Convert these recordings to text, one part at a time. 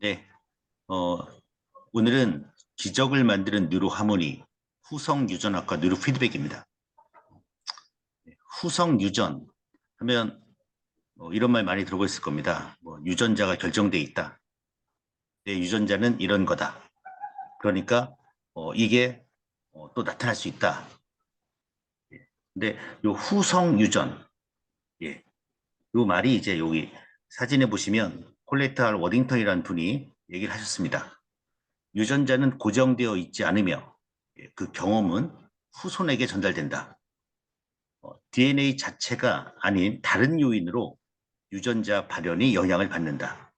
네, 어, 오늘은 기적을 만드는 뉴로하모니, 후성유전학과 뉴로피드백입니다. 후성유전 하면 이런 말 많이 들어보셨을 겁니다. 유전자가 결정돼 있다. 내 유전자는 이런 거다. 그러니까 이게 또 나타날 수 있다. 예. 근데 요 후성유전, 예, 요 말이 이제 여기 사진에 보시면 콜레트 알 워딩턴이라는 분이 얘기를 하셨습니다. 유전자는 고정되어 있지 않으며 그 경험은 후손에게 전달된다. DNA 자체가 아닌 다른 요인으로 유전자 발현이 영향을 받는다.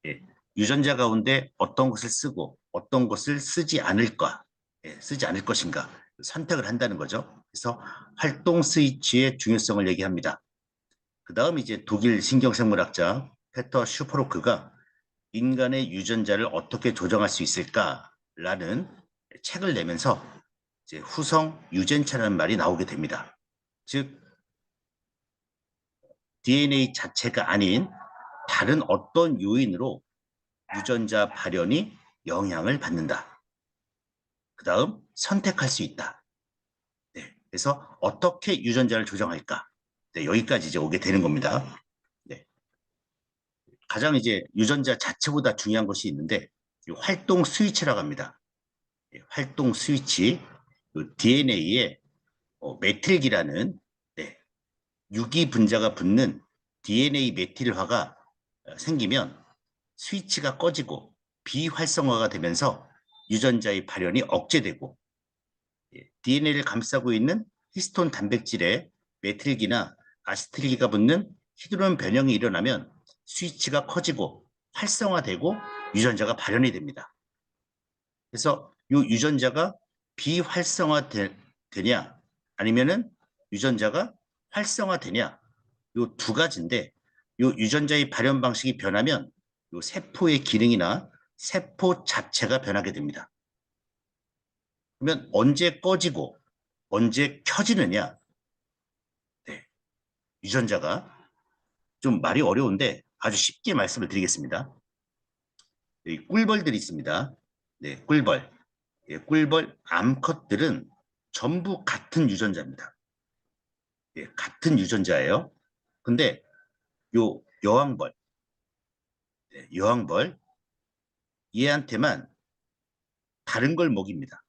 예, 유전자 가운데 어떤 것을 쓰고 어떤 것을 쓰지 않을까, 쓰지 않을 것인가 선택을 한다는 거죠. 그래서 활동 스위치의 중요성을 얘기합니다. 그 다음 이제 독일 신경생물학자 페터 슈퍼로크가 인간의 유전자를 어떻게 조정할 수 있을까라는 책을 내면서 이제 후성 유전차라는 말이 나오게 됩니다. 즉 DNA 자체가 아닌 다른 어떤 요인으로 유전자 발현이 영향을 받는다. 그 다음 선택할 수 있다. 네, 그래서 어떻게 유전자를 조정할까? 네, 여기까지 이제 오게 되는 겁니다. 네, 가장 이제 유전자 자체보다 중요한 것이 있는데 활동 스위치라고 합니다. 활동 스위치, DNA에 메틸기라는 네, 유기 분자가 붙는 DNA 메틸화가 생기면 스위치가 꺼지고 비활성화가 되면서 유전자의 발현이 억제되고 DNA를 감싸고 있는 히스톤 단백질에 메틸기나 아시틸기가 붙는 히드론 변형이 일어나면 스위치가 커지고 활성화되고 유전자가 발현이 됩니다. 그래서 이 유전자가 비활성화되냐 아니면은 유전자가 활성화되냐 이 두 가지인데 이 유전자의 발현 방식이 변하면 이 세포의 기능이나 세포 자체가 변하게 됩니다. 그러면 언제 꺼지고 언제 켜지느냐? 네, 유전자가 좀 말이 어려운데 아주 쉽게 말씀을 드리겠습니다. 여기 꿀벌들이 있습니다. 네, 꿀벌. 예, 꿀벌 암컷들은 전부 같은 유전자입니다. 예, 같은 유전자예요. 근데 요 여왕벌, 여왕벌 얘한테만 다른 걸 먹입니다.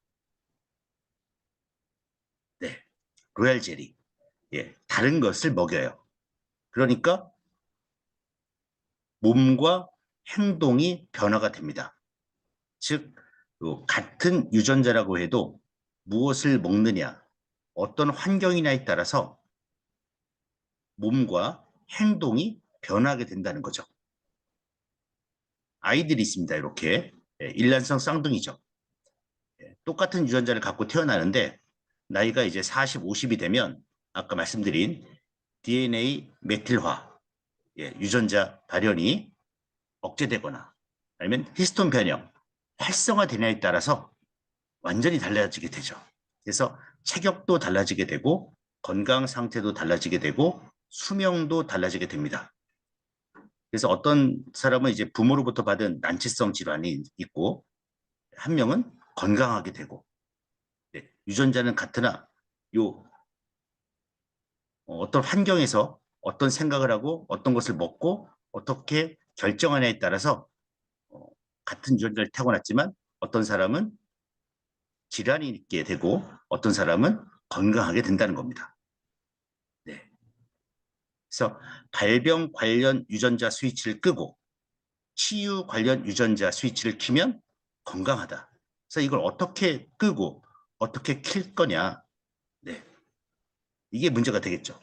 네, 로얄 젤리. 예, 다른 것을 먹여요. 그러니까 몸과 행동이 변화가 됩니다. 즉, 같은 유전자라고 해도 무엇을 먹느냐, 어떤 환경이냐에 따라서 몸과 행동이 변하게 된다는 거죠. 아이들이 있습니다. 이렇게 일란성 쌍둥이죠. 똑같은 유전자를 갖고 태어나는데 나이가 이제 40, 50이 되면 아까 말씀드린 DNA 메틸화, 유전자 발현이 억제되거나 아니면 히스톤 변형, 활성화되냐에 따라서 완전히 달라지게 되죠. 그래서 체격도 달라지게 되고 건강 상태도 달라지게 되고 수명도 달라지게 됩니다. 그래서 어떤 사람은 이제 부모로부터 받은 난치성 질환이 있고 한 명은 건강하게 되고 유전자는 같으나 요 어떤 환경에서 어떤 생각을 하고 어떤 것을 먹고 어떻게 결정하냐에 따라서 어, 같은 유전자를 타고났지만 어떤 사람은 질환이 있게 되고 어떤 사람은 건강하게 된다는 겁니다. 네. 그래서 발병 관련 유전자 스위치를 끄고 치유 관련 유전자 스위치를 키면 건강하다. 그래서 이걸 어떻게 끄고 어떻게 킬 거냐. 네. 이게 문제가 되겠죠.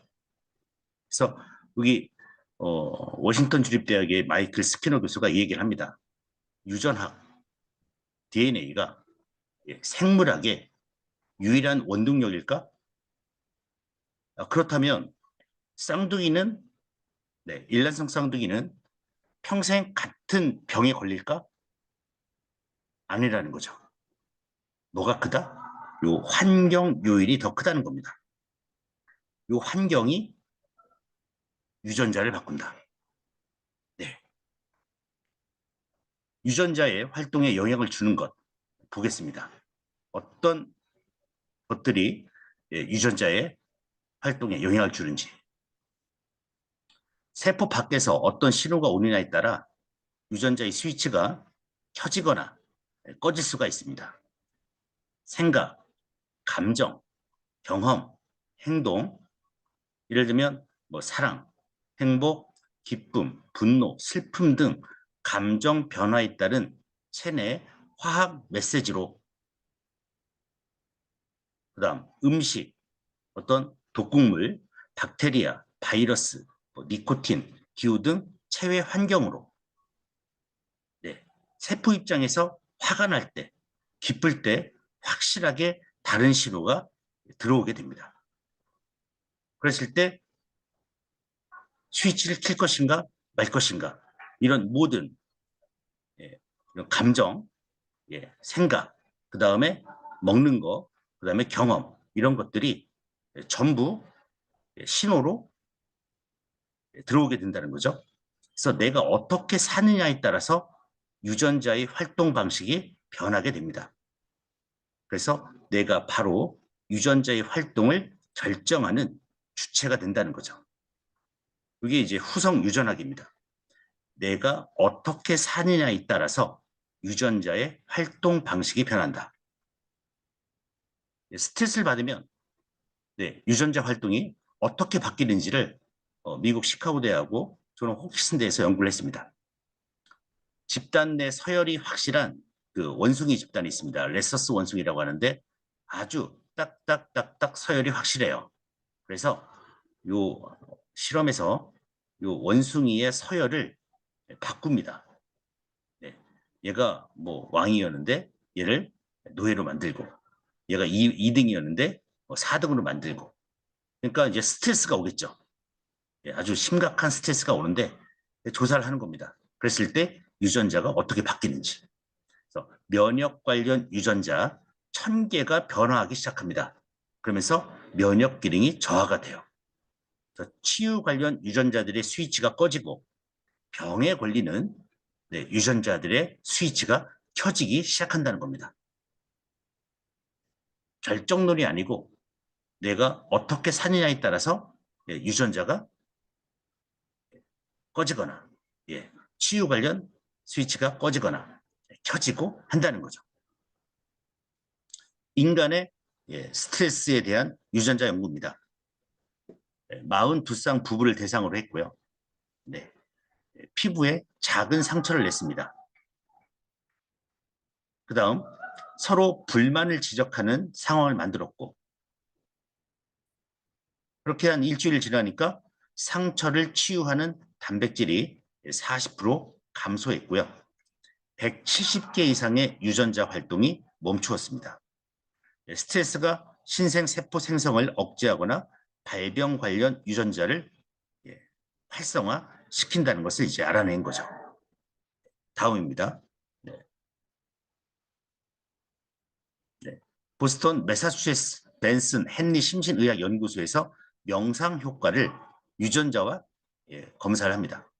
그래서 여기 워싱턴 주립대학의 마이클 스키너 교수가 이 얘기를 합니다. 유전학, DNA가 생물학의 유일한 원동력일까? 그렇다면 쌍둥이는 일란성 쌍둥이는 평생 같은 병에 걸릴까? 아니라는 거죠. 뭐가 크다? 요 환경 요인이 더 크다는 겁니다. 요 환경이 유전자를 바꾼다. 네. 유전자의 활동에 영향을 주는 것 보겠습니다. 어떤 것들이 유전자의 활동에 영향을 주는지. 세포 밖에서 어떤 신호가 오느냐에 따라 유전자의 스위치가 켜지거나 꺼질 수가 있습니다. 생각, 감정, 경험, 행동, 예를 들면 뭐 사랑, 행복, 기쁨, 분노, 슬픔 등 감정 변화에 따른 체내 화학 메시지로, 그다음 음식, 어떤 독극물, 박테리아, 바이러스, 뭐 니코틴, 기후 등 체외 환경으로, 네, 세포 입장에서 화가 날 때, 기쁠 때 확실하게 다른 신호가 들어오게 됩니다. 그랬을 때 스위치를 킬 것인가 말 것인가, 이런 모든 이런 감정, 생각, 그 다음에 먹는 거, 그 다음에 경험, 이런 것들이 전부 신호로 들어오게 된다는 거죠. 그래서 내가 어떻게 사느냐에 따라서 유전자의 활동 방식이 변하게 됩니다. 그래서 내가 바로 유전자의 활동을 결정하는 주체가 된다는 거죠. 그게 이제 후성 유전학입니다. 내가 어떻게 사느냐에 따라서 유전자의 활동 방식이 변한다. 스트레스를 받으면 유전자 활동이 어떻게 바뀌는지를 미국 시카고 대하고 저는 호키슨대에서 연구를 했습니다. 집단 내 서열이 확실한 그 원숭이 집단이 있습니다. 레서스 원숭이라고 하는데 아주 딱딱딱딱 서열이 확실해요. 그래서 요 실험에서 요 원숭이의 서열을 바꿉니다. 네. 얘가 뭐 왕이었는데 얘를 노예로 만들고, 얘가 2등이었는데 4등으로 만들고. 그러니까 이제 스트레스가 오겠죠. 아주 심각한 스트레스가 오는데 조사를 하는 겁니다. 그랬을 때 유전자가 어떻게 바뀌는지. 그래서 면역 관련 유전자 1000개가 변화하기 시작합니다. 그러면서 면역 기능이 저하가 돼요. 치유 관련 유전자들의 스위치가 꺼지고 병에 걸리는 유전자들의 스위치가 켜지기 시작한다는 겁니다. 결정론이 아니고 내가 어떻게 사느냐에 따라서 유전자가 꺼지거나 치유 관련 스위치가 꺼지거나 켜지고 한다는 거죠. 인간의 스트레스에 대한 유전자 연구입니다. 42쌍 부부를 대상으로 했고요. 네, 피부에 작은 상처를 냈습니다. 그 다음 서로 불만을 지적하는 상황을 만들었고, 그렇게 한 일주일 지나니까 상처를 치유하는 단백질이 40% 감소했고요. 170개 이상의 유전자 활동이 멈추었습니다. 스트레스가 신생세포 생성을 억제하거나 발병 관련 유전자를 활성화시킨다는 것을 이제 알아낸 거죠. 다음입니다. 네. 네. 보스턴 매사추세츠 벤슨 헨리 심신의학연구소에서 명상 효과를 유전자와 검사를 합니다.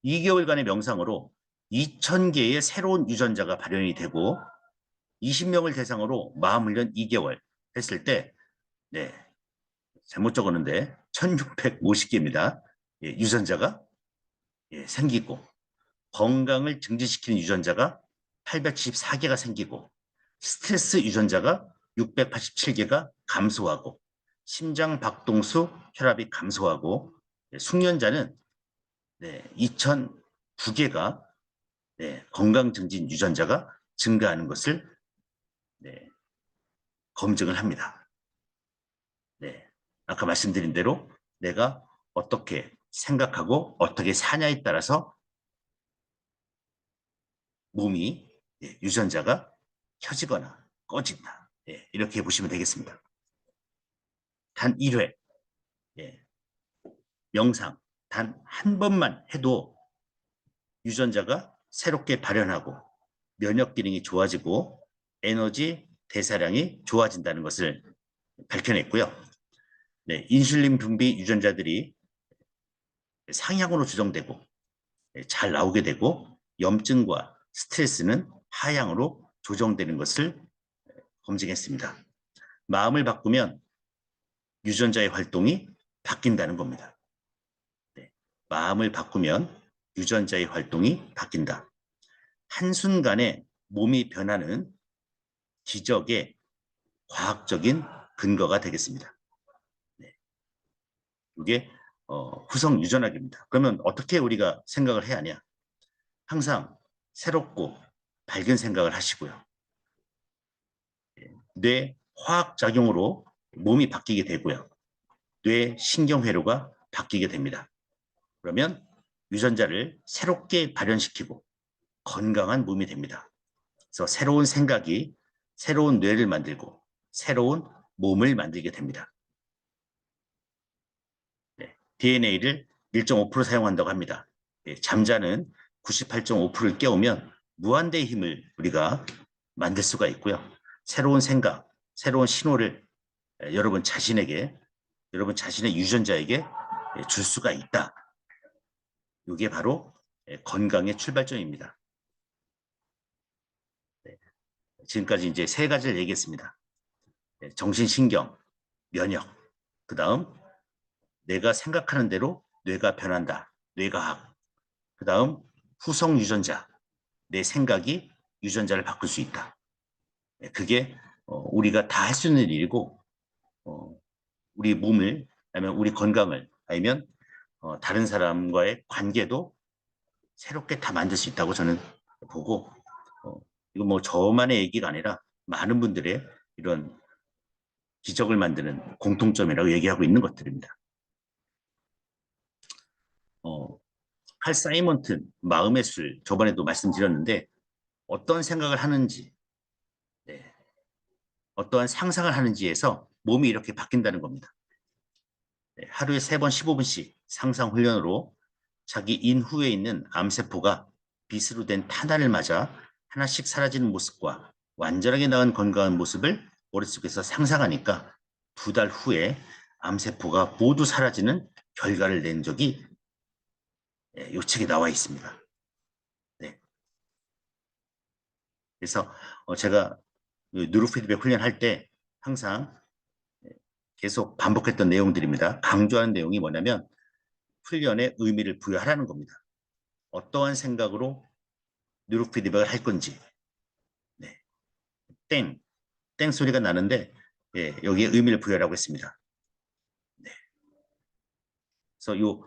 2개월간의 명상으로 2000개의 새로운 유전자가 발현이 되고 20명을 대상으로 마음훈련 2개월 했을 때 잘못 적었는데 1650개입니다. 유전자가 생기고, 건강을 증진시키는 유전자가 874개가 생기고, 스트레스 유전자가 687개가 감소하고, 심장 박동수 혈압이 감소하고, 숙련자는 2009개가 건강 증진 유전자가 증가하는 것을 검증을 합니다. 아까 말씀드린 대로 내가 어떻게 생각하고 어떻게 사냐에 따라서 몸이 유전자가 켜지거나 꺼진다. 이렇게 보시면 되겠습니다. 단 1회 명상 단 한 번만 해도 유전자가 새롭게 발현하고 면역 기능이 좋아지고 에너지 대사량이 좋아진다는 것을 밝혀냈고요. 인슐린 분비 유전자들이 상향으로 조정되고 잘 나오게 되고 염증과 스트레스는 하향으로 조정되는 것을 검증했습니다. 마음을 바꾸면 유전자의 활동이 바뀐다는 겁니다. 네. 마음을 바꾸면 유전자의 활동이 바뀐다. 한순간에 몸이 변하는 기적의 과학적인 근거가 되겠습니다. 네. 이게 후성 유전학입니다. 그러면 어떻게 우리가 생각을 해야 하냐? 항상 새롭고 밝은 생각을 하시고요. 뇌 화학작용으로 몸이 바뀌게 되고요. 뇌 신경회로가 바뀌게 됩니다. 그러면 유전자를 새롭게 발현시키고 건강한 몸이 됩니다. 그래서 새로운 생각이 새로운 뇌를 만들고 새로운 몸을 만들게 됩니다. 네, DNA를 1.5% 사용한다고 합니다. 네, 잠자는 98.5%를 깨우면 무한대의 힘을 우리가 만들 수가 있고요. 새로운 생각, 새로운 신호를 여러분 자신에게, 여러분 자신의 유전자에게 줄 수가 있다. 이게 바로 건강의 출발점입니다. 네, 지금까지 이제 세 가지를 얘기했습니다. 정신신경, 면역, 그 다음 내가 생각하는 대로 뇌가 변한다. 뇌과학. 그 다음 후성 유전자. 내 생각이 유전자를 바꿀 수 있다. 그게 우리가 다 할 수 있는 일이고 우리 몸을 아니면 우리 건강을 아니면 다른 사람과의 관계도 새롭게 다 만들 수 있다고 저는 보고 이거 뭐 저만의 얘기가 아니라 많은 분들의 이런 기적을 만드는 공통점이라고 얘기하고 있는 것들입니다. 칼 사이먼튼 마음의 술 저번에도 말씀드렸는데 어떤 생각을 하는지 네, 어떠한 상상을 하는지에서 몸이 이렇게 바뀐다는 겁니다. 네, 하루에 3번 15분씩 상상 훈련으로 자기 인후에 있는 암세포가 빗으로 된 탄환을 맞아 하나씩 사라지는 모습과 완전하게 나은 건강한 모습을 머릿속에서 상상하니까 2달 후에 암세포가 모두 사라지는 결과를 낸 적이 이 책에 나와 있습니다. 네. 그래서 제가 뉴로피드백 훈련할 때 항상 계속 반복했던 내용들입니다. 강조하는 내용이 뭐냐면 훈련의 의미를 부여하라는 겁니다. 어떠한 생각으로 뉴로피드백을 할 건지 네. 땡, 땡 소리가 나는데 예, 여기에 의미를 부여하라고 했습니다. 네. 그래서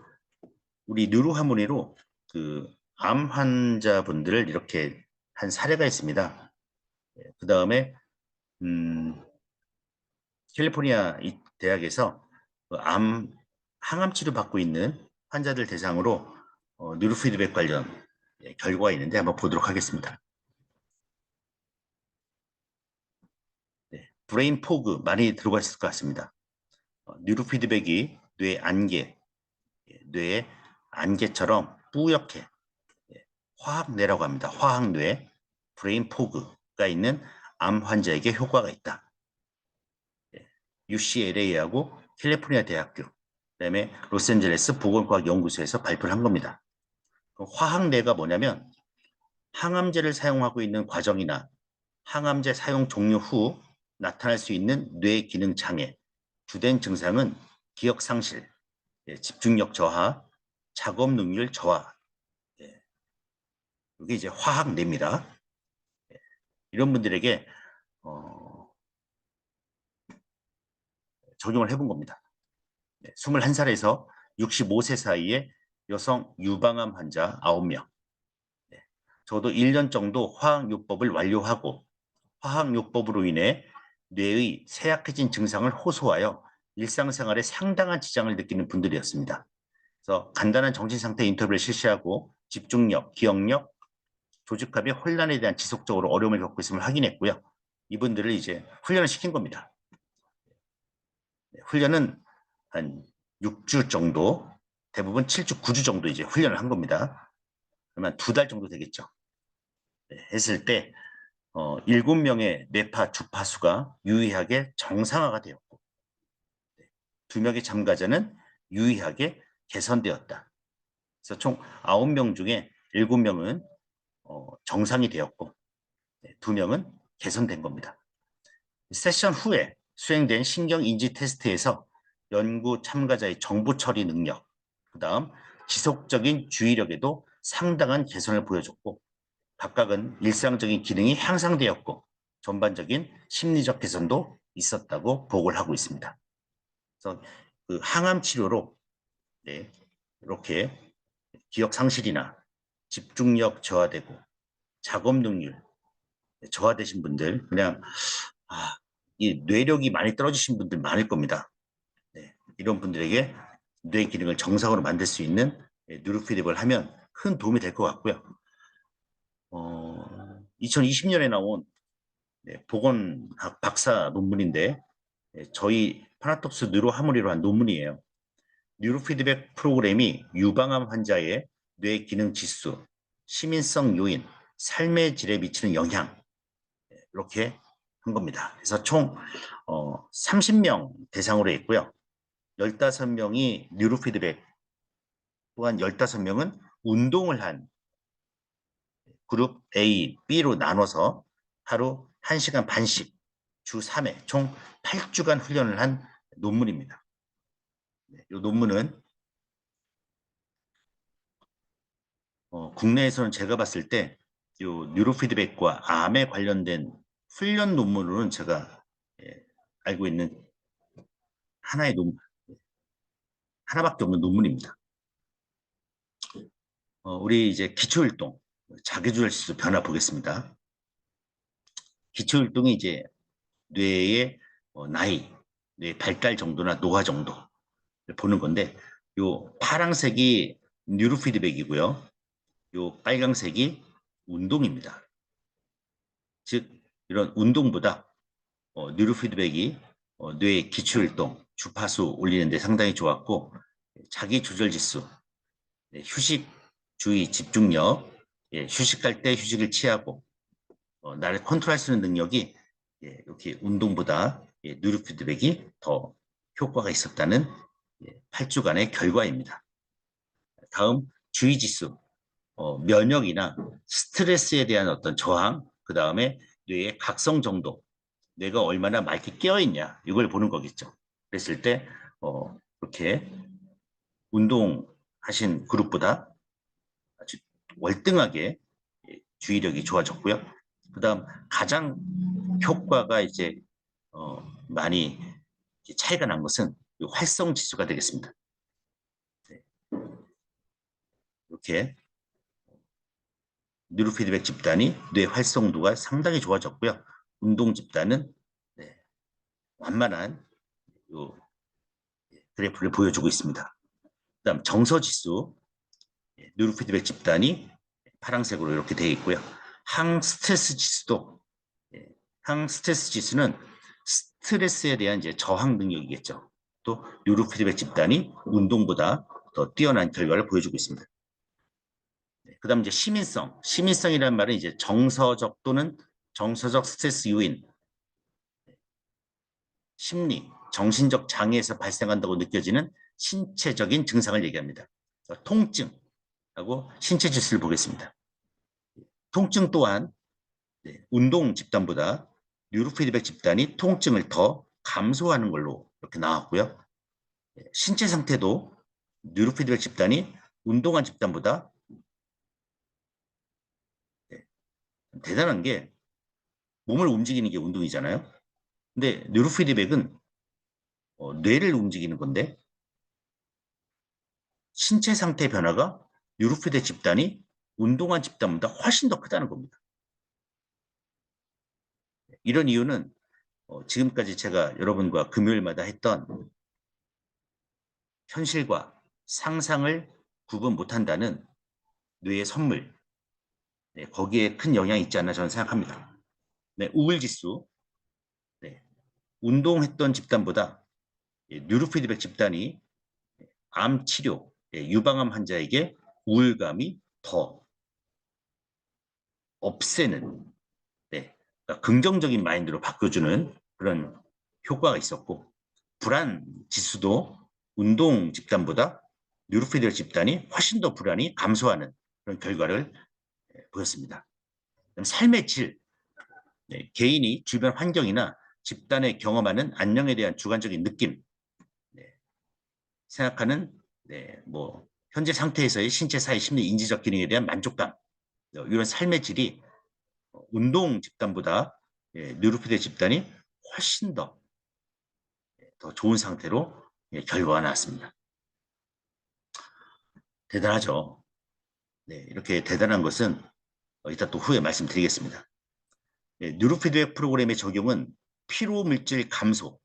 우리 뉴로 하모니로 그 암 환자분들을 이렇게 한 사례가 있습니다. 그 다음에 캘리포니아 대학에서 항암 치료 받고 있는 환자들 대상으로 뉴로 피드백 관련 결과가 있는데 한번 보도록 하겠습니다. 네, 브레인 포그 많이 들어가 있을 것 같습니다. 뉴로 피드백이 뇌의 안개처럼 뿌옇게 화학뇌라고 합니다. 화학뇌, 브레인 포그가 있는 암 환자에게 효과가 있다. UCLA하고 캘리포니아 대학교, 그다음에 로스앤젤레스 보건과학연구소에서 발표를 한 겁니다. 화학뇌가 뭐냐면 항암제를 사용하고 있는 과정이나 항암제 사용 종료 후 나타날 수 있는 뇌 기능 장애, 주된 증상은 기억 상실, 집중력 저하, 작업 능률 저하. 이게 이제 화학뇌입니다. 이런 분들에게 적용을 해본 겁니다. 21살에서 65세 사이에 여성 유방암 환자 9명. 저도 1년 정도 화학요법을 완료하고 화학요법으로 인해 뇌의 쇠약해진 증상을 호소하여 일상생활에 상당한 지장을 느끼는 분들이었습니다. 그래서 간단한 정신상태 인터뷰를 실시하고 집중력, 기억력, 조직합의 혼란에 대한 지속적으로 어려움을 겪고 있음을 확인했고요. 이분들을 이제 훈련을 시킨 겁니다. 훈련은 한 6주 정도, 대부분 7주, 9주 정도 이제 훈련을 한 겁니다. 그러면 2달 정도 되겠죠. 했을 때 7명의 뇌파 주파수가 유의하게 정상화가 되었고 2명의 참가자는 유의하게 개선되었다. 그래서 총 9명 중에 7명은 정상이 되었고 2명은 개선된 겁니다. 세션 후에 수행된 신경인지 테스트에서 연구 참가자의 정보 처리 능력, 그 다음 지속적인 주의력에도 상당한 개선을 보여줬고 각각은 일상적인 기능이 향상되었고 전반적인 심리적 개선도 있었다고 보고를 하고 있습니다. 그래서 그 항암 치료로 이렇게 기억 상실이나 집중력 저하되고 작업 능률 저하되신 분들, 그냥 이 뇌력이 많이 떨어지신 분들 많을 겁니다. 이런 분들에게 뇌 기능을 정상으로 만들 수 있는 뉴로피드백을 하면 큰 도움이 될 것 같고요. 2020년에 나온 보건학 박사 논문인데 저희 파나톡스 뉴로하모니로 한 논문이에요. 뉴로피드백 프로그램이 유방암 환자의 뇌 기능 지수, 시민성 요인, 삶의 질에 미치는 영향 이렇게 한 겁니다. 그래서 총 30명 대상으로 했고요. 15명이 뉴로피드백, 또한 15명은 운동을 한 그룹 A, B로 나눠서 하루 1시간 반씩 주 3회 총 8주간 훈련을 한 논문입니다. 이 논문은 국내에서는 제가 봤을 때 이 뉴로피드백과 암에 관련된 훈련 논문으로는 제가 알고 있는 하나의 논문, 하나밖에 없는 논문입니다. 우리 이제 기초율동, 자기조절 지수 변화 보겠습니다. 기초율동이 이제 뇌의 나이, 뇌 발달 정도나 노화 정도를 보는 건데, 요 파란색이 뉴로피드백이고요. 요 빨강색이 운동입니다. 즉 이런 운동보다 뉴로피드백이 뇌의 기초율동, 주파수 올리는 데 상당히 좋았고 자기 조절 지수, 휴식, 주의, 집중력, 휴식할 때 휴식을 취하고 나를 컨트롤할 수 있는 능력이 이렇게 운동보다 뉴로피드백이 더 효과가 있었다는 8주간의 결과입니다. 다음 주의 지수, 면역이나 스트레스에 대한 어떤 저항, 그 다음에 뇌의 각성 정도, 뇌가 얼마나 맑게 깨어있냐 이걸 보는 거겠죠. 그랬을 때 이렇게 운동하신 그룹보다 아주 월등하게 주의력이 좋아졌고요. 그 다음 가장 효과가 이제 많이 차이가 난 것은 활성 지수가 되겠습니다. 이렇게 뉴로피드백 집단이 뇌 활성도가 상당히 좋아졌고요. 운동 집단은 완만한 그래프를 보여주고 있습니다. 그다음 정서지수, 뉴로피드백 집단이 파란색으로 이렇게 되어 있고요. 항스트레스 지수도, 항스트레스 지수는 스트레스에 대한 이제 저항 능력이겠죠. 또 뉴로피드백 집단이 운동보다 더 뛰어난 결과를 보여주고 있습니다. 그다음 이제 시민성이라는 말은 이제 정서적 또는 정서적 스트레스 요인, 심리, 정신적 장애에서 발생한다고 느껴지는 신체적인 증상을 얘기합니다. 통증하고 신체 지수를 보겠습니다. 통증 또한 운동 집단보다 뉴로피드백 집단이 통증을 더 감소하는 걸로 이렇게 나왔고요. 신체 상태도 뉴로피드백 집단이 운동한 집단보다 대단한 게 몸을 움직이는 게 운동이잖아요. 근데 뉴로피드백은 뇌를 움직이는 건데 신체 상태 변화가 뉴로피드백 집단이 운동한 집단보다 훨씬 더 크다는 겁니다. 이런 이유는 지금까지 제가 여러분과 금요일마다 했던 현실과 상상을 구분 못한다는 뇌의 선물, 거기에 큰 영향이 있지 않나 저는 생각합니다. 우울지수, 운동했던 집단보다 뉴로피드백 집단이 암 치료, 유방암 환자에게 우울감이 더 없애는, 그러니까 긍정적인 마인드로 바꿔주는 그런 효과가 있었고, 불안 지수도 운동 집단보다 뉴로피드백 집단이 훨씬 더 불안이 감소하는 그런 결과를 보였습니다. 삶의 질, 개인이 주변 환경이나 집단에 경험하는 안녕에 대한 주관적인 느낌, 생각하는 뭐 현재 상태에서의 신체, 사회, 심리, 인지적 기능에 대한 만족감, 이런 삶의 질이 운동 집단보다 뉴로피드 집단이 훨씬 더 좋은 상태로 결과가 나왔습니다. 대단하죠. 이렇게 대단한 것은 이따 또 후에 말씀드리겠습니다. 뉴로피드백 프로그램의 적용은 피로물질 감소,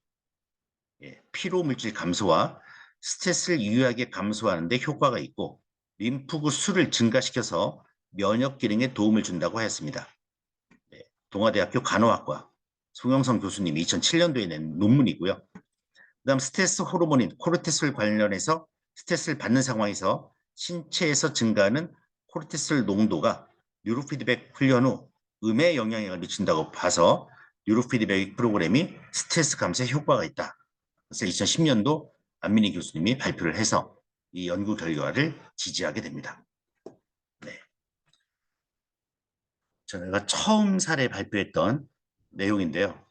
피로물질 감소와 스트레스를 유의하게 감소하는 데 효과가 있고 림프구 수를 증가시켜서 면역 기능에 도움을 준다고 하였습니다. 동아대학교 간호학과 송영성 교수님이 2007년도에 낸 논문이고요. 그다음 스트레스 호르몬인 코르티솔 관련해서 스트레스를 받는 상황에서 신체에서 증가하는 코르티솔 농도가 뉴로피드백 훈련 후 음에 영향을 미친다고 봐서 뉴로피드백 프로그램이 스트레스 감소에 효과가 있다. 그래서 2010년도 안민희 교수님이 발표를 해서 이 연구 결과를 지지하게 됩니다. 네. 제가 처음 사례 발표했던 내용인데요.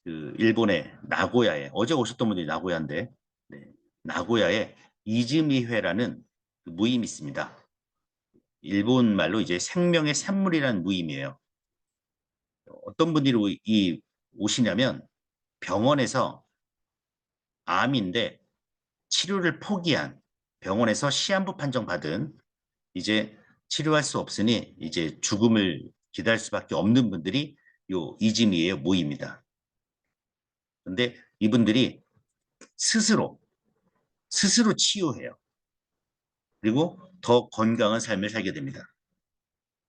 그 일본의 나고야에 어제 오셨던 분들이 나고야인데 나고야에 이즈미회라는 그 무임이 있습니다. 일본 말로 이제 생명의 샘물이라는 무임이에요. 어떤 분들이 오시냐면 병원에서 암인데 치료를 포기한 병원에서 시한부 판정 받은 이제 치료할 수 없으니 이제 죽음을 기다릴 수밖에 없는 분들이 요 이즈미의 모임입니다. 근데 이분들이 스스로 치유해요. 그리고 더 건강한 삶을 살게 됩니다.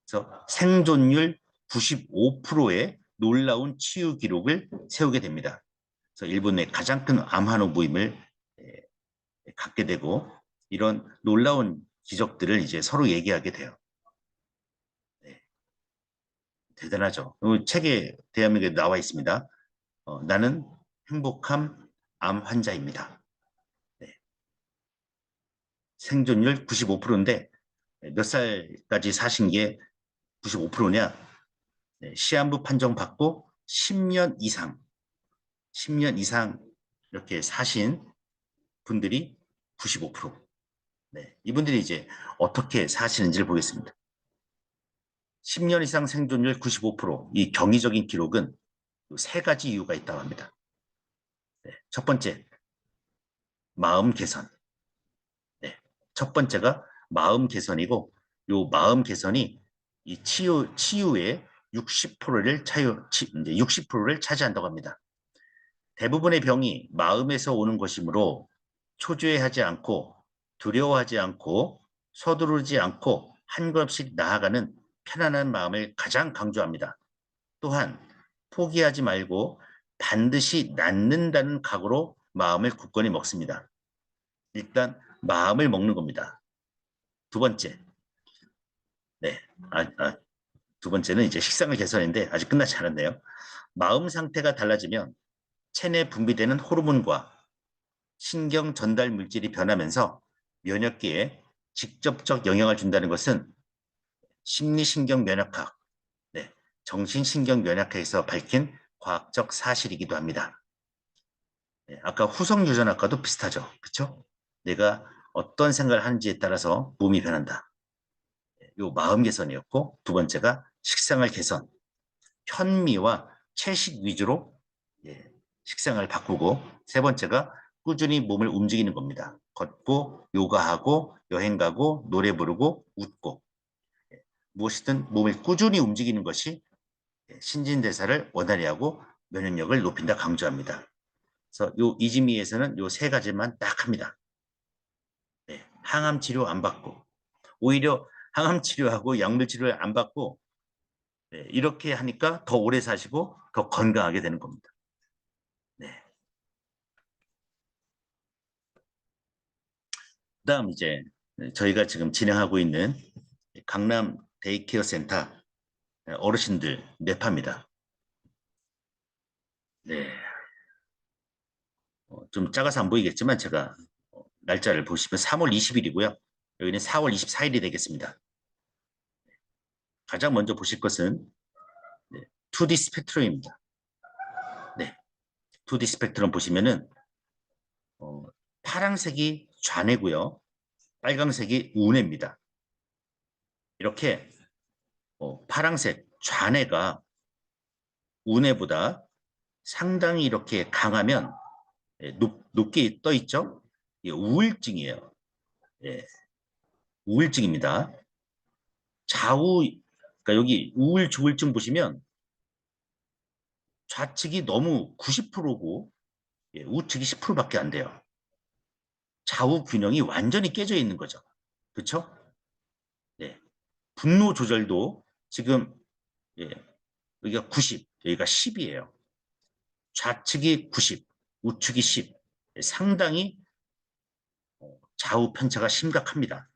그래서 생존율 95%의 놀라운 치유 기록을 세우게 됩니다. 그래서 일본의 가장 큰 암환우 모임을 갖게 되고 이런 놀라운 기적들을 이제 서로 얘기하게 돼요. 네, 대단하죠. 책에 대한민국에 나와 있습니다. 나는 행복한 암 환자입니다. 네, 생존율 95%인데 몇 살까지 사신 게 95%냐? 시한부 판정 받고 10년 이상 이렇게 사신 분들이 95%. 이분들이 이제 어떻게 사시는지를 보겠습니다. 10년 이상 생존율 95%. 이 경이적인 기록은 세 가지 이유가 있다고 합니다. 첫 번째, 마음 개선. 첫 번째가 마음 개선이고, 요 마음 개선이 이 치유의 60%를 차지한다고 합니다. 대부분의 병이 마음에서 오는 것이므로 초조해하지 않고 두려워하지 않고 서두르지 않고 한 걸음씩 나아가는 편안한 마음을 가장 강조합니다. 또한 포기하지 말고 반드시 낫는다는 각오로 마음을 굳건히 먹습니다. 일단 마음을 먹는 겁니다. 두 번째, 네, 두 번째는 이제 식상을 개선인데 아직 끝나지 않았네요. 마음 상태가 달라지면 체내 분비되는 호르몬과 신경 전달 물질이 변하면서 면역계에 직접적 영향을 준다는 것은 심리신경 면역학, 정신신경 면역학에서 밝힌 과학적 사실이기도 합니다. 아까 후성유전학과도 비슷하죠. 그렇죠? 내가 어떤 생각을 하는지에 따라서 몸이 변한다. 요 마음 개선이었고 두 번째가 식생활 개선, 현미와 채식 위주로 식생활을 바꾸고 세 번째가 꾸준히 몸을 움직이는 겁니다. 걷고 요가하고 여행 가고 노래 부르고 웃고 무엇이든 몸을 꾸준히 움직이는 것이 신진대사를 원활히 하고 면역력을 높인다 강조합니다. 그래서 요 이지미에서는 요 세 가지만 딱 합니다. 항암 치료 안 받고 오히려 항암 치료하고 약물 치료를 안 받고 이렇게 하니까 더 오래 사시고 더 건강하게 되는 겁니다. 네. 그다음 이제 저희가 지금 진행하고 있는 강남 데이케어 센터 어르신들 뇌파입니다. 네. 좀 작아서 안 보이겠지만 제가 날짜를 보시면 3월 20일이고요. 여기는 4월 24일이 되겠습니다. 가장 먼저 보실 것은 2D 스펙트럼입니다. 네, 2D 스펙트럼 보시면은 파란색이 좌뇌고요. 빨강색이 우뇌입니다. 이렇게 파란색 좌뇌가 우뇌보다 상당히 이렇게 강하면 높게 떠 있죠? 우울증이에요. 예, 우울증입니다. 좌우, 그러니까 여기 우울, 조울증 보시면 좌측이 너무 90%고 우측이 10%밖에 안 돼요. 좌우 균형이 완전히 깨져 있는 거죠. 그렇죠? 네. 분노 조절도 지금 예, 여기가 90, 여기가 10이에요. 좌측이 90, 우측이 10. 상당히 좌우 편차가 심각합니다.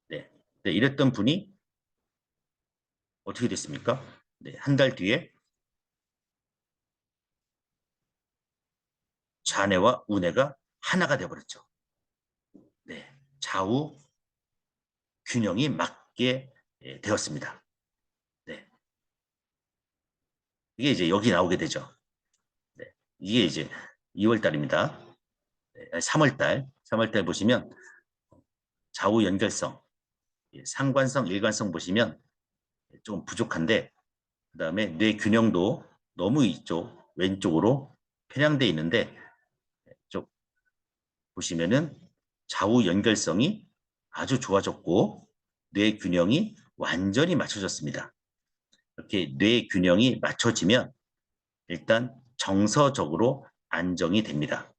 네. 네, 이랬던 분이 어떻게 됐습니까? 네, 한 달 뒤에 좌뇌와 우뇌가 하나가 되어버렸죠. 네, 좌우 균형이 맞게 되었습니다. 네, 이게 이제 여기 나오게 되죠. 네, 이게 이제 2월 달입니다. 네, 3월 달, 3월 달 보시면 좌우 연결성, 상관성, 일관성 보시면 좀 부족한데 그다음에 뇌 균형도 너무 이쪽 왼쪽으로 편향돼 있는데 쪽 보시면은 좌우 연결성이 아주 좋아졌고 뇌 균형이 완전히 맞춰졌습니다. 이렇게 뇌 균형이 맞춰지면 일단 정서적으로 안정이 됩니다.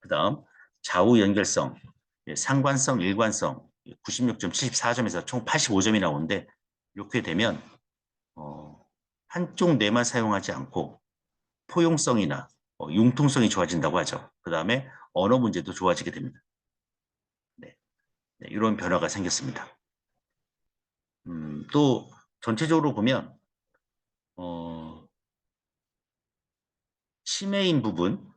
그다음 좌우 연결성, 상관성, 일관성 96.74점에서 총 85점이 나오는데 이렇게 되면 한쪽 뇌만 사용하지 않고 포용성이나 융통성이 좋아진다고 하죠. 그 다음에 언어 문제도 좋아지게 됩니다. 네, 네, 이런 변화가 생겼습니다. 또 전체적으로 보면 치매인 부분,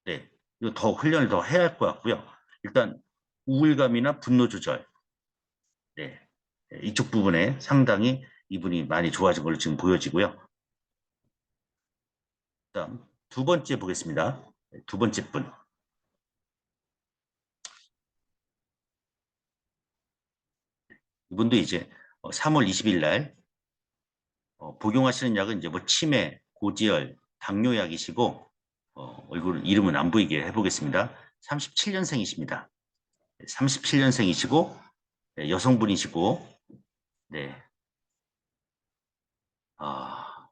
네, 이거 더 훈련을 더 해야 할 것 같고요. 일단 우울감이나 분노 조절, 네, 네, 이쪽 부분에 상당히 이분이 많이 좋아진 걸로 지금 보여지고요. 그다음 두 번째 보겠습니다. 네, 두 번째 분. 이분도 이제 3월 20일 날 복용하시는 약은 이제 뭐 치매, 고지혈, 당뇨약이시고 얼굴 이름은 안 보이게 해보겠습니다. 37년생이십니다. 37년생이시고 여성분이시고 네, 아,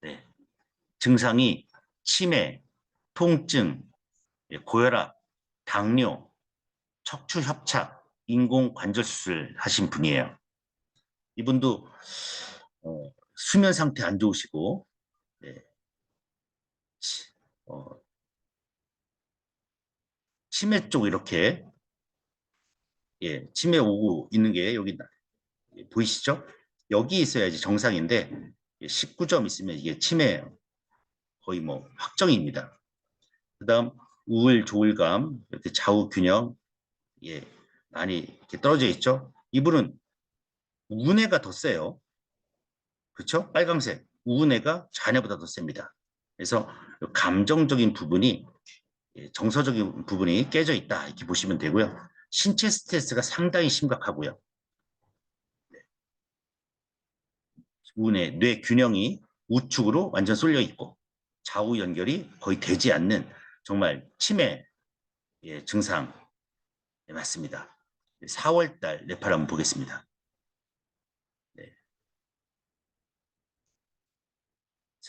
네. 증상이 치매, 통증, 고혈압, 당뇨, 척추 협착, 인공관절 수술 하신 분이에요. 이분도 수면 상태 안 좋으시고 네, 어, 치매 쪽 이렇게 치매 오고 있는 게 여기 보이시죠? 여기 있어야지 정상인데 19점 있으면 이게 치매예요. 거의 뭐 확정입니다. 그다음 우울, 조울감, 이렇게 좌우 균형 예, 많이 이렇게 떨어져 있죠. 이분은 우뇌가 더 세요. 그렇죠? 빨강색 우뇌가 좌뇌보다 더 셉니다. 그래서 감정적인 부분이 정서적인 부분이 깨져 있다 이렇게 보시면 되고요. 신체 스트레스가 상당히 심각하고요. 우뇌, 뇌 균형이 우측으로 완전 쏠려 있고 좌우 연결이 거의 되지 않는 정말 치매 증상에 맞습니다. 4월 달 뇌파를 한번 보겠습니다. 네.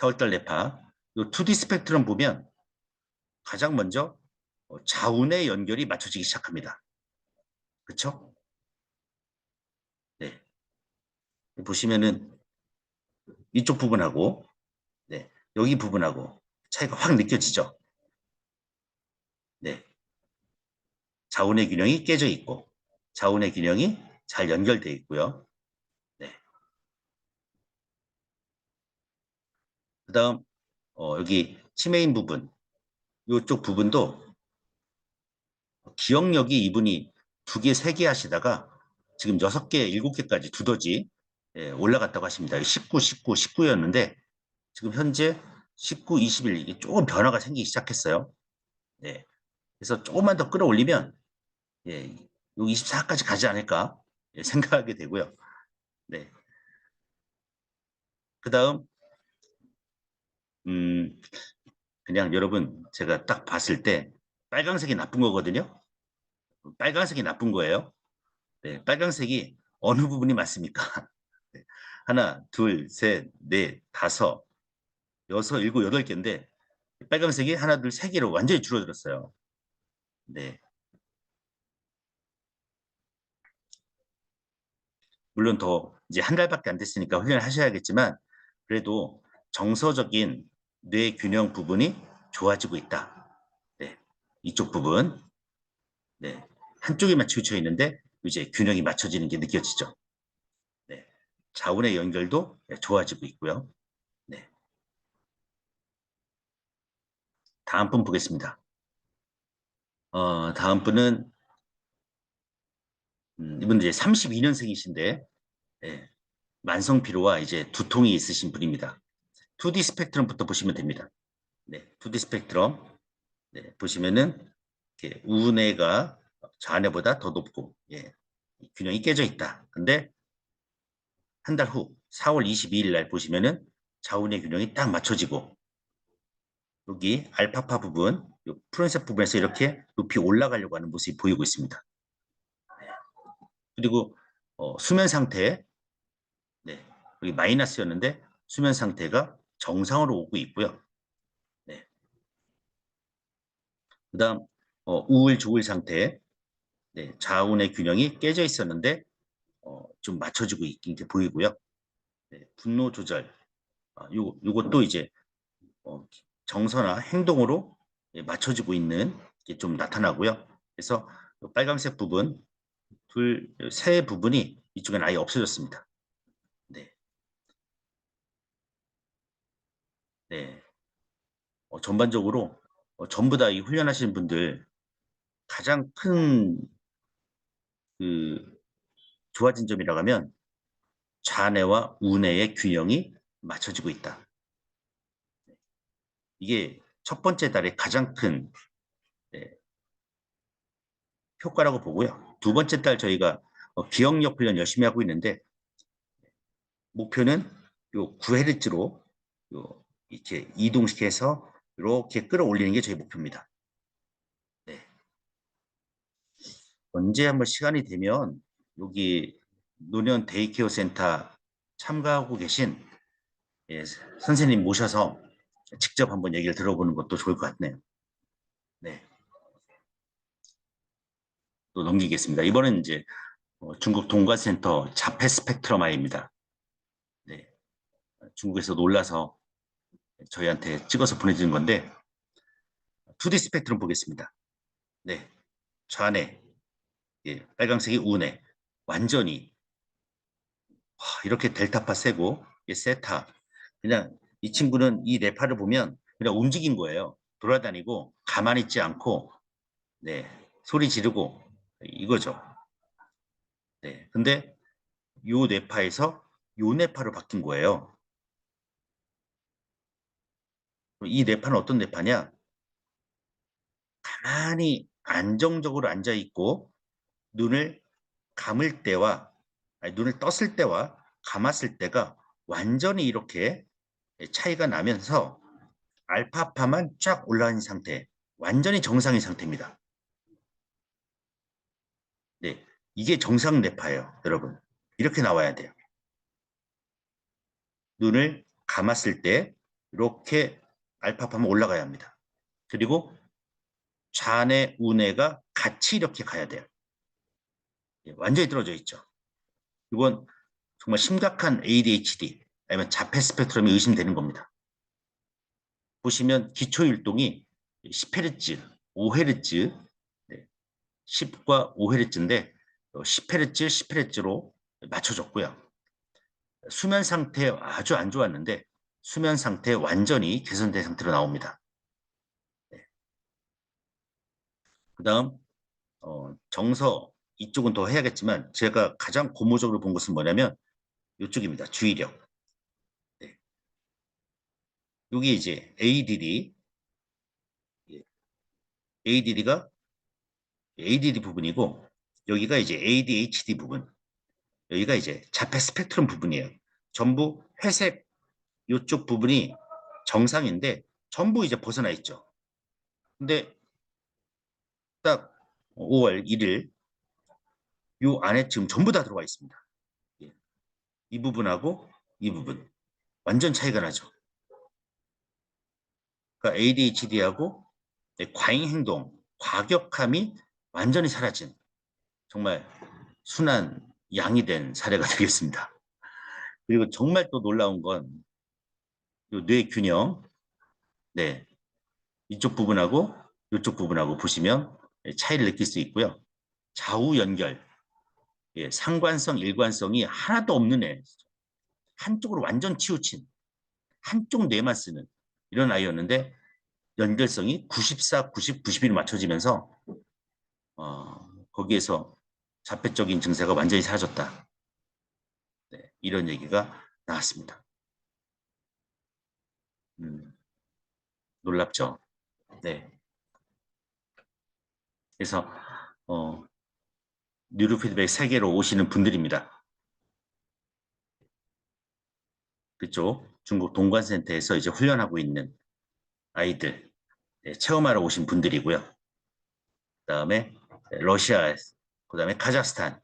4월 달 뇌파. 이 2D 스펙트럼 보면 가장 먼저 좌우뇌 연결이 맞춰지기 시작합니다. 그렇죠? 네. 보시면은 이쪽 부분하고 네. 여기 부분하고 차이가 확 느껴지죠? 네. 좌우뇌 균형이 깨져 있고 좌우뇌 균형이 잘 연결되어 있고요. 네. 그다음 여기 치매인 부분 이쪽 부분도 기억력이 이분이 2개, 3개 하시다가 지금 6개, 7개까지 두더지 예, 올라갔다고 하십니다. 19, 19, 19였는데 지금 현재 19, 21 이게 조금 변화가 생기기 시작했어요. 네. 그래서 조금만 더 끌어올리면 예, 요 24까지 가지 않을까 예, 생각하게 되고요. 네. 그다음 음, 그냥 여러분 제가 딱 봤을 때 빨강색이 나쁜 거거든요. 빨강색이 나쁜 거예요. 네, 빨강색이 어느 부분이 맞습니까? 네. 하나, 둘, 셋, 넷, 다섯, 여섯, 일곱, 여덟 개인데 빨강색이 하나, 둘, 세 개로 완전히 줄어들었어요. 네. 물론 더 이제 한 달밖에 안 됐으니까 훈련을 하셔야겠지만 그래도 정서적인 뇌 균형 부분이 좋아지고 있다. 네. 이쪽 부분. 네. 한쪽에만 치우쳐 있는데 이제 균형이 맞춰지는 게 느껴지죠. 네. 좌우의 연결도 네, 좋아지고 있고요. 네. 다음 분 보겠습니다. 다음 분은 이분 이제 32년생이신데 네. 만성 피로와 이제 두통이 있으신 분입니다. 2D 스펙트럼부터 보시면 됩니다. 네. 2D 스펙트럼 네. 보시면은 이렇게 우뇌가 좌뇌보다 더 높고 예. 균형이 깨져 있다. 근데 한 달 후 4월 22일 날 보시면은 좌우뇌 균형이 딱 맞춰지고 여기 알파파 부분, 푸른색 부분에서 이렇게 높이 올라가려고 하는 모습이 보이고 있습니다. 그리고 수면 상태, 네, 여기 마이너스였는데 수면 상태가 정상으로 오고 있고요. 네. 그다음 우울 조울 상태, 네, 좌우의 균형이 깨져 있었는데 좀 맞춰지고 있긴 게 보이고요. 네, 분노 조절, 요것도 이제 어, 정서나 행동으로 예, 맞춰지고 있는 게 좀 나타나고요. 그래서 빨간색 부분, 세 부분이 이쪽엔 아예 없어졌습니다. 네, 네. 전반적으로 전부 다 이 훈련하시는 분들 가장 큰 그 좋아진 점이라고 하면 좌뇌와 우뇌의 균형이 맞춰지고 있다. 이게 첫 번째 달의 가장 큰 네, 효과라고 보고요. 두 번째 달 저희가 기억력 훈련 열심히 하고 있는데 목표는 요 9Hz로 요 이렇게 이동시켜서 이렇게 끌어올리는 게 저희 목표입니다. 네. 언제 한번 시간이 되면 여기 노년 데이케어 센터 참가하고 계신 예, 선생님 모셔서 직접 한번 얘기를 들어보는 것도 좋을 것 같네요. 네. 또 넘기겠습니다. 이번엔 이제 중국 동관센터 자폐 스펙트럼 아이입니다. 네. 중국에서 놀라서 저희한테 찍어서 보내주는 건데 2D 스펙트럼 보겠습니다. 네. 좌뇌, 예, 빨강색이 우뇌. 완전히 이렇게 델타파 세고 세타. 그냥 이 친구는 이 뇌파를 보면 그냥 움직인 거예요. 돌아다니고 가만히 있지 않고 네, 소리 지르고 이거죠. 네. 근데 요 뇌파에서 요 뇌파로 바뀐 거예요. 이 뇌파는 어떤 뇌파냐? 가만히 안정적으로 앉아 있고 눈을 감을 때와 아니, 눈을 떴을 때와 감았을 때가 완전히 이렇게 차이가 나면서 알파파만 쫙 올라온 상태, 완전히 정상인 상태입니다. 네, 이게 정상 뇌파예요, 여러분. 이렇게 나와야 돼요. 눈을 감았을 때 이렇게 알파파만 올라가야 합니다. 그리고 좌뇌, 우뇌가 같이 이렇게 가야 돼요. 예, 완전히 떨어져 있죠. 이건 정말 심각한 ADHD 아니면 자폐 스펙트럼이 의심되는 겁니다. 보시면 기초율동이 10Hz, 5Hz, 10과 5Hz인데 10Hz, 10Hz로 맞춰졌고요. 수면 상태 아주 안 좋았는데 수면 상태 완전히 개선된 상태로 나옵니다. 네. 그다음 정서 이쪽은 더 해야겠지만 제가 가장 고무적으로 본 것은 뭐냐면 이쪽입니다. 주의력. 네. 여기 이제 ADD, ADD가 ADD 부분이고 여기가 이제 ADHD 부분. 여기가 이제 자폐 스펙트럼 부분이에요. 전부 회색 이쪽 부분이 정상인데 전부 이제 벗어나 있죠. 근데 딱 5월 1일 요 안에 지금 전부 다 들어와 있습니다. 예. 이 부분하고 이 부분 완전 차이가 나죠. 그러니까 ADHD하고 과잉 행동, 과격함이 완전히 사라진 정말 순한 양이 된 사례가 되겠습니다. 그리고 정말 또 놀라운 건 뇌 균형, 네, 이쪽 부분하고 이쪽 부분하고 보시면 차이를 느낄 수 있고요. 좌우 연결, 예, 상관성, 일관성이 하나도 없는 애, 한쪽으로 완전 치우친, 한쪽 뇌만 쓰는 이런 아이였는데 연결성이 94, 90, 91로 맞춰지면서 거기에서 자폐적인 증세가 완전히 사라졌다. 네, 이런 얘기가 나왔습니다. 놀랍죠? 네. 그래서 뉴로피드백 세계로 오시는 분들입니다. 그쪽 중국 동관센터에서 이제 훈련하고 있는 아이들 네, 체험하러 오신 분들이고요. 그다음에 러시아, 그다음에 카자흐스탄,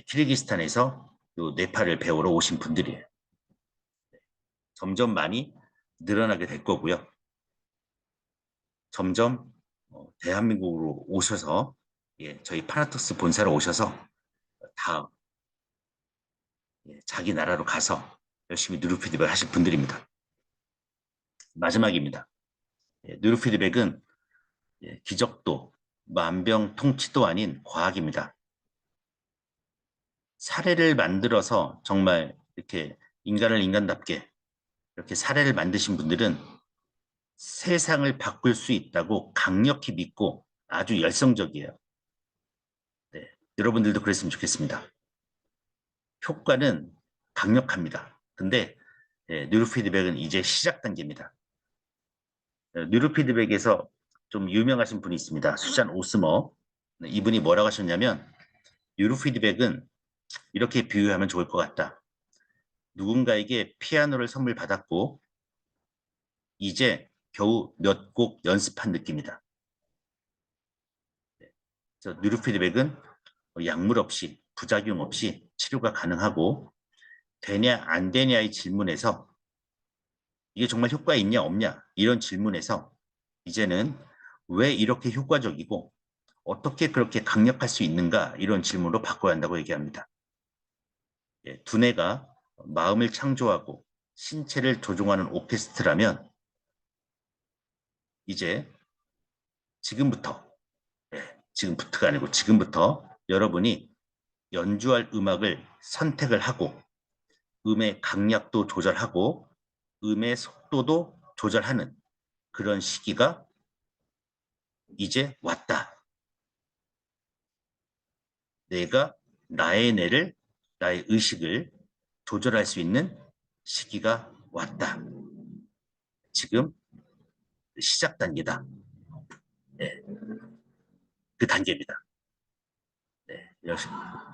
키르기스탄에서 요 네팔을 배우러 오신 분들이에요. 점점 많이 늘어나게 될 거고요. 점점 대한민국으로 오셔서 예, 저희 파나톡스 본사로 오셔서 다 예, 자기 나라로 가서 열심히 뉴로피드백 하실 분들입니다. 마지막입니다. 예, 뉴로피드백은 예, 기적도 만병통치도 아닌 과학입니다. 사례를 만들어서 정말 이렇게 인간을 인간답게 이렇게 사례를 만드신 분들은 세상을 바꿀 수 있다고 강력히 믿고 아주 열성적이에요. 네, 여러분들도 그랬으면 좋겠습니다. 효과는 강력합니다. 근데 예, 뉴로피드백은 이제 시작 단계입니다. 뉴로피드백에서 좀 유명하신 분이 있습니다. 수잔 오스머. 네, 이분이 뭐라고 하셨냐면 뉴로피드백은 이렇게 비유하면 좋을 것 같다. 누군가에게 피아노를 선물 받았고 이제 겨우 몇 곡 연습한 느낌이다. 그래서 뉴로피드백은 약물 없이 부작용 없이 치료가 가능하고 되냐 안 되냐의 질문에서 이게 정말 효과 있냐 없냐 이런 질문에서 이제는 왜 이렇게 효과적이고 어떻게 그렇게 강력할 수 있는가 이런 질문으로 바꿔야 한다고 얘기합니다. 예, 두뇌가 마음을 창조하고 신체를 조종하는 오케스트라면 이제 지금부터 지금부터가 아니고 지금부터 여러분이 연주할 음악을 선택을 하고 음의 강약도 조절하고 음의 속도도 조절하는 그런 시기가 이제 왔다. 내가 나의 뇌를, 나의 의식을 조절할 수 있는 시기가 왔다. 지금 시작 단계다. 네, 그 단계입니다. 네,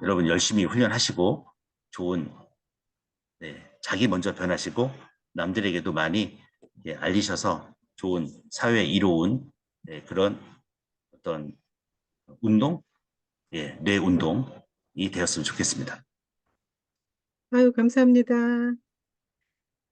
여러분 열심히 훈련하시고 좋은 네, 자기 먼저 변하시고 남들에게도 많이 예, 알리셔서 좋은 사회에 이로운 네, 그런 어떤 운동, 예, 뇌 운동이 되었으면 좋겠습니다. 아유, 감사합니다.